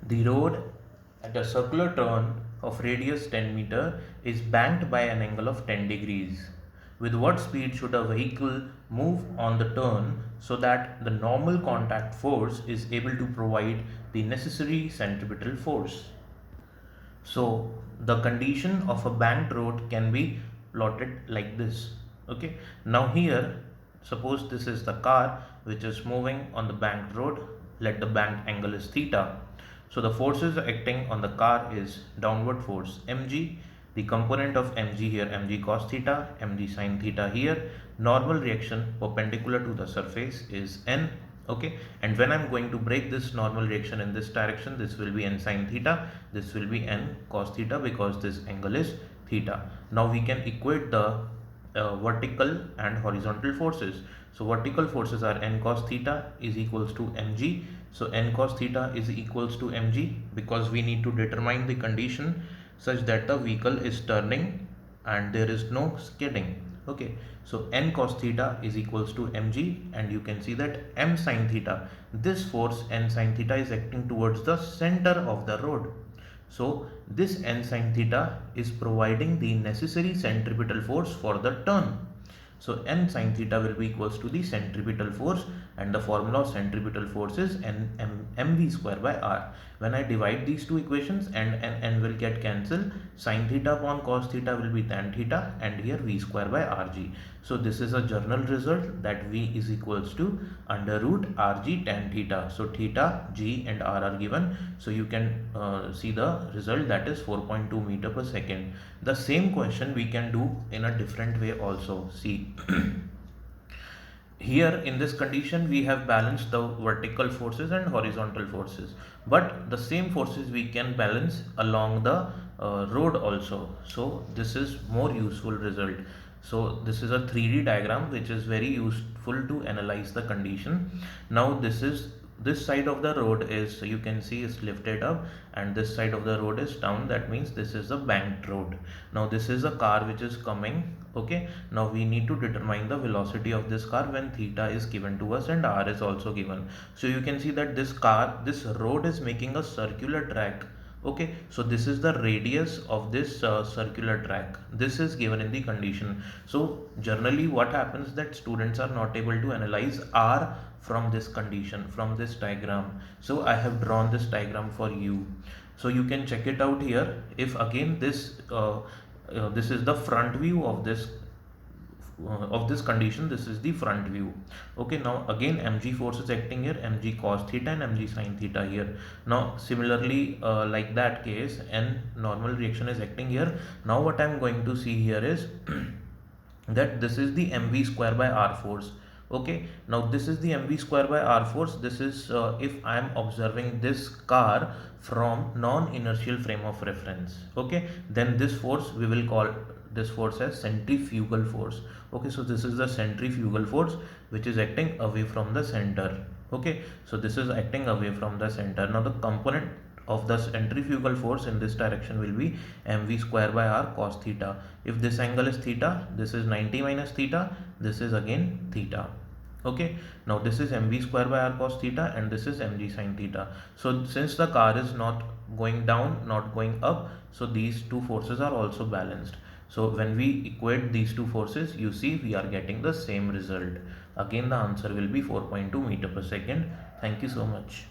The road at a circular turn of radius 10 meter is banked by an angle of 10 degrees. With what speed should a vehicle move on the turn so that the normal contact force is able to provide the necessary centripetal force? So the condition of a banked road can be plotted like this. Okay, now here suppose this is the car which is moving on the banked road. Let the banked angle is theta. So the forces acting on the car is downward force mg, the component of mg here mg cos theta, mg sin theta here. Normal reaction perpendicular to the surface is n. Okay, and when I'm going to break this normal reaction in this direction, this will be n sin theta, this will be n cos theta, because this angle is theta. Now we can equate the vertical and horizontal forces. So vertical forces are n cos theta is equals to mg. So n cos theta is equals to mg, because we need to determine the condition such that the vehicle is turning and there is no skidding. Okay, so n cos theta is equals to mg, and you can see that m sin theta, this force n sin theta is acting towards the center of the road. So this n sin theta is providing the necessary centripetal force for the turn. So n sin theta will be equals to the centripetal force, and the formula of centripetal force is mv square by r. When I divide these two equations, and will get cancelled, sin theta upon cos theta will be tan theta, and here v square by rg. So this is a general result, that v is equals to under root rg tan theta. So theta, g and r are given. So you can see the result, that is 4.2 meter per second. The same question we can do in a different way also. See, here in this condition we have balanced the vertical forces and horizontal forces, but the same forces we can balance along the road also. So this is more useful result. So this is a 3D diagram which is very useful to analyze the condition. Now this side of the road is, you can see, is lifted up, and this side of the road is down. That means this is a banked road. Now this is a car which is coming. Okay, now we need to determine the velocity of this car when theta is given to us and r is also given. So you can see that this road is making a circular track. Okay, so this is the radius of this circular track. This is given in the condition. So generally what happens, that students are not able to analyze r from this condition, from this diagram. So I have drawn this diagram for you, so you can check it out here. If again this is the front view of this condition, this is the front view. Okay, now again mg force is acting here, mg cos theta and mg sin theta here. Now similarly, like that case, n normal reaction is acting here. Now what I am going to see here is that this is the mv square by r force. Okay, now this is the mv square by r force. This is if I am observing this car from non-inertial frame of reference. Okay, then this force, we will call this force as centrifugal force. Okay, so this is the centrifugal force which is acting away from the center. Okay, so this is acting away from the center. Now the component of the centrifugal force in this direction will be mv square by r cos theta. If this angle is theta, this is 90 minus theta, this is again theta. Okay, now this is mv square by r cos theta, and this is mg sin theta. So since the car is not going down, not going up, so these two forces are also balanced. So when we equate these two forces, you see we are getting the same result. Again the answer will be 4.2 meter per second. Thank you so much.